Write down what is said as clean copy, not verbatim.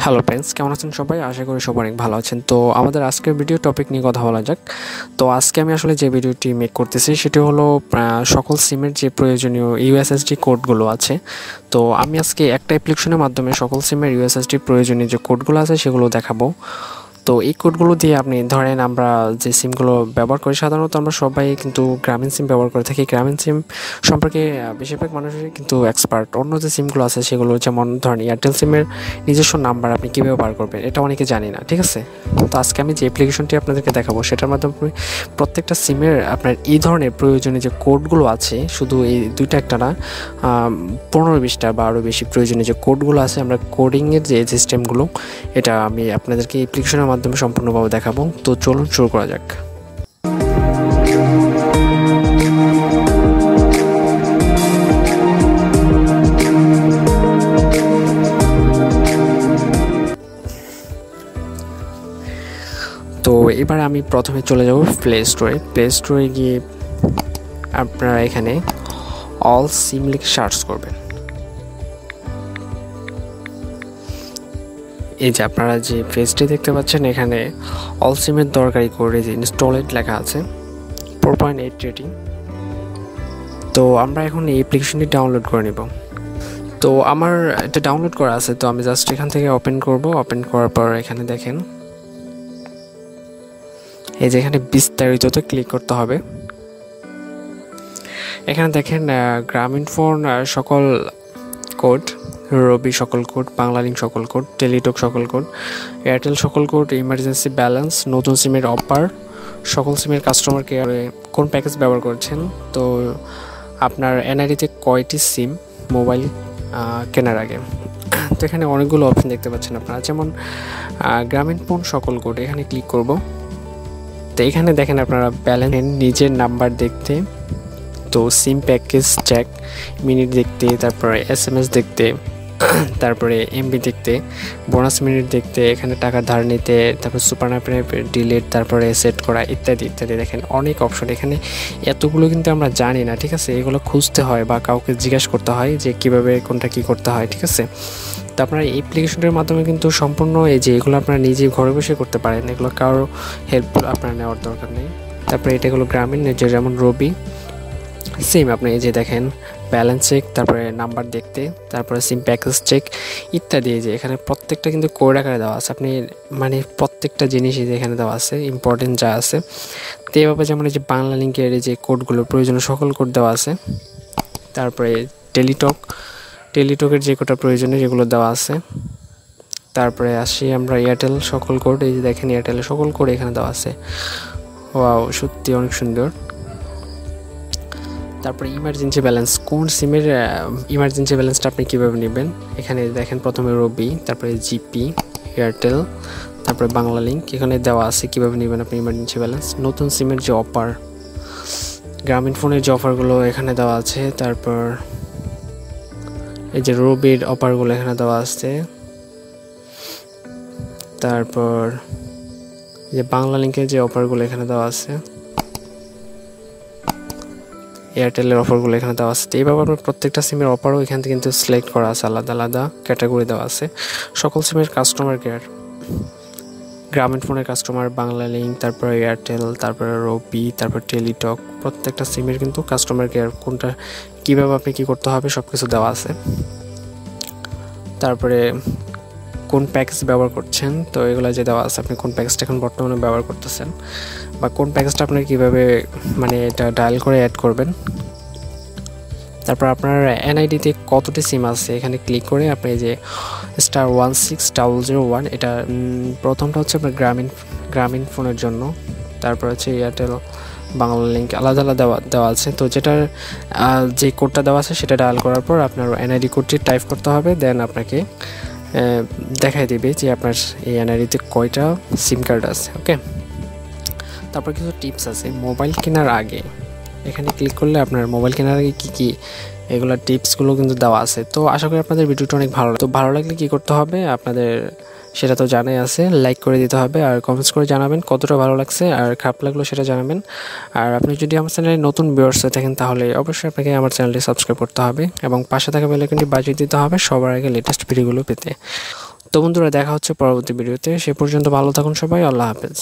Hello friends, কেমন আছেন সবাই? আশা করি সবাই অনেক ভালো আছেন। তো আমাদের আজকের ভিডিও টপিক নিয়ে কথা বলা যাক। তো আজকে আমি আসলে যে ভিডিওটি মেক করতেছি সেটি হলো সকল সিমের যে প্রয়োজনীয় ইউএসএসডি কোডগুলো আছে। তো আমি আজকে একটা অ্যাপ্লিকেশনের মাধ্যমে সকল সিমের ইউএসএসডি প্রয়োজনীয় যে কোডগুলো আছে সেগুলো দেখাবো। তো এই কোডগুলো দিয়ে আপনি ধরেন আমরা যে সিমগুলো ব্যবহার করি, সাধারণত আমরা সবাই কিন্তু গ্রামীণ সিম ব্যবহার করে থাকি। গ্রামীণ সিম সম্পর্কে বেশিরভাগ মানুষেরই কিন্তু এক্সপার্ট। অন্য যে সিমগুলো আছে সেগুলো যেমন ধরেন এয়ারটেল সিমের নিজস্ব নাম্বার আপনি কীভাবে বার করবেন এটা অনেকে জানি না, ঠিক আছে? তো আজকে আমি যে অ্যাপ্লিকেশনটি আপনাদেরকে দেখাবো সেটার মাধ্যমে প্রত্যেকটা সিমের আপনার এই ধরনের প্রয়োজনীয় যে কোডগুলো আছে, শুধু এই দুইটা একটা না, 15-20টা বা আরও বেশি প্রয়োজনীয় যে কোডগুলো আছে, আমরা কোডিংয়ের যে সিস্টেমগুলো এটা আমি আপনাদেরকে অ্যাপ্লিকেশনের মাধ্যমে সম্পূর্ণভাবে দেখাবো। তো চলুন শুরু করা যাক। তো এবার আমি প্রথমে চলে যাব প্লে স্টোরে গিয়ে আপনারা এখানে অল সিম লিখে সার্চ করবেন। এই যে আপনারা যে পেজটি দেখতে পাচ্ছেন এখানে অল সিমের দরকারি কোডে যে ইনস্টলেড লেখা আছে 4.8 রেটিং। তো আমরা এখন এই অ্যাপ্লিকেশনটি ডাউনলোড করে নেব। তো আমার এটা ডাউনলোড করা আছে, তো আমি জাস্ট এখান থেকে ওপেন করব। ওপেন করার পর এখানে দেখেন এই যে এখানে বিস্তারিততে ক্লিক করতে হবে। এখানে দেখেন গ্রামীণ ফোন সকল কোড, রবি সকল কোড, বাংলালিংক সকল কোড, টেলিটক সকল কোড, এয়ারটেল সকল কোড, ইমার্জেন্সি ব্যালেন্স, নতুন সিমের অফার, সকল সিমের কাস্টমার কেয়ারে কোন প্যাকেজ ব্যবহার করছেন, তো আপনার এনআইডিতে কয়টি সিম মোবাইল কেনার আগে। তো এখানে অনেকগুলো অপশন দেখতে পাচ্ছেন আপনারা, যেমন গ্রামীণ ফোন সকল কোড, এখানে ক্লিক করব। তো এখানে দেখেন আপনারা ব্যালেন্স, নিজের নাম্বার দেখতে, তো সিম প্যাকেজ চেক, মিনিট দেখতে, তারপরে SMS দেখতে, তারপরে এমবি দেখতে, বোনাস মিনিট দেখতে, এখানে টাকা ধার নিতে, তারপরে সুপার ন্যাপের ডিলেট, তারপরে সেট করা ইত্যাদি ইত্যাদি। দেখেন অনেক অপশন, এখানে এতগুলো কিন্তু আমরা জানি না, ঠিক আছে? এগুলো খুঁজতে হয় বা কাউকে জিজ্ঞাসা করতে হয় যে কীভাবে কোনটা কী করতে হয়, ঠিক আছে? তো আপনারা এই অ্যাপ্লিকেশনটির মাধ্যমে কিন্তু সম্পূর্ণ এই যে এগুলো আপনারা নিজে ঘরে বসে করতে পারেন, এগুলো কারো হেল্প আপনার নেওয়ার দরকার নেই। তারপরে এটা হলো গ্রামীণ, যেমন রবি সিম, আপনি এই যে দেখেন ব্যালেন্স চেক, তারপরে নাম্বার দেখতে, তারপরে সিম প্যাকেজ চেক ইত্যাদি। এই যে এখানে প্রত্যেকটা কিন্তু কোড আকারে দেওয়া আছে, আপনি মানে প্রত্যেকটা জিনিসই যে এখানে দেওয়া আছে ইম্পর্টেন্ট যা আছে। তো এভাবে যেমন এই যে বাংলালিংকের যে কোডগুলো প্রয়োজনীয় সকল কোড দেওয়া আছে। তারপরে টেলিটকের যে কোডটা প্রয়োজনীয় যেগুলো দেওয়া আছে। তারপরে আসি আমরা এয়ারটেল সকল কোড, এই যে দেখেন এয়ারটেলের সকল কোড এখানে দেওয়া আছে। ওয়াও, সত্যি অনেক সুন্দর। তারপরে ইমার্জেন্সি ব্যালেন্স, কোন সিমের ইমার্জেন্সি ব্যালেন্সটা আপনি কীভাবে নেবেন, এখানে দেখেন প্রথমে রবি, তারপরে জিপি, এয়ারটেল, তারপরে বাংলালিংক, এখানে দেওয়া আছে কীভাবে নেবেন আপনি ইমার্জেন্সি ব্যালেন্স। নতুন সিমের যে অফার, গ্রামীণ ফোনের যে অফারগুলো এখানে দেওয়া আছে। তারপর এই যে রবির অফারগুলো এখানে দেওয়া আছে। তারপর যে বাংলালিংকের যে অফারগুলো এখানে দেওয়া আছে, এয়ারটেলের অফারগুলো এখানে দেওয়া আছে। এইভাবে আপনার প্রত্যেকটা সিমের অফারও এখান থেকে কিন্তু সিলেক্ট করা আছে, আলাদা আলাদা ক্যাটাগরি দেওয়া আছে। সকল সিমের কাস্টমার কেয়ার, গ্রামীণ ফোনের কাস্টমার, বাংলালিংক, তারপরে এয়ারটেল, তারপরে রবি, তারপর টেলিটক, প্রত্যেকটা সিমের কিন্তু কাস্টমার কেয়ার কোনটা কীভাবে আপনি কী করতে হবে সব কিছু দেওয়া আছে। তারপরে কোন প্যাকেজ ব্যবহার করছেন, তো এগুলো যে দেওয়া আছে, আপনি কোন প্যাকেজটা এখন বর্তমানে ব্যবহার করতেছেন বা কোন প্যাকেজটা আপনার কীভাবে মানে এটা ডায়াল করে অ্যাড করবেন। তারপর আপনার এনআইডিতে কতটি সিম আছে এখানে ক্লিক করে আপনি যে *16001, এটা প্রথমটা হচ্ছে আপনার গ্রামীণ ফোনের জন্য, তারপর হচ্ছে এয়ারটেল, বাংলালিংক আলাদা আলাদা দেওয়া আছে। তো যেটার যে কোডটা দেওয়া আছে সেটা ডায়াল করার পর আপনার এনআইডি কোডটি টাইপ করতে হবে, দেন আপনাকে দেখাই দেবে যে আপনার এই এনআইডিতে কয়টা সিম কার্ড আছে। ওকে, তারপর কিছু টিপস আছে মোবাইল কেনার আগে, এখানে ক্লিক করলে আপনার মোবাইল কেনার আগে কী এগুলো টিপসগুলো কিন্তু দেওয়া আছে। তো আশা করি আপনাদের ভিডিওটা অনেক ভালো লাগলে কী করতে হবে আপনাদের সেটা তো জানাই আছে, লাইক করে দিতে হবে আর কমেন্টস করে জানাবেন কতটা ভালো লাগছে, আর খারাপ লাগলো সেটা জানাবেন। আর আপনি যদি আমার চ্যানেলে নতুন ভিউয়ার্স হয়ে থাকেন তাহলে অবশ্যই আপনাকে আমার চ্যানেলটি সাবস্ক্রাইব করতে হবে এবং পাশে থাকা বেল আইকনটি বাজিয়ে দিতে হবে সবার আগে লেটেস্ট ভিডিওগুলো পেতে। তো বন্ধুরা দেখা হচ্ছে পরবর্তী ভিডিওতে, সে পর্যন্ত ভালো থাকুন সবাই, আল্লাহ হাফেজ।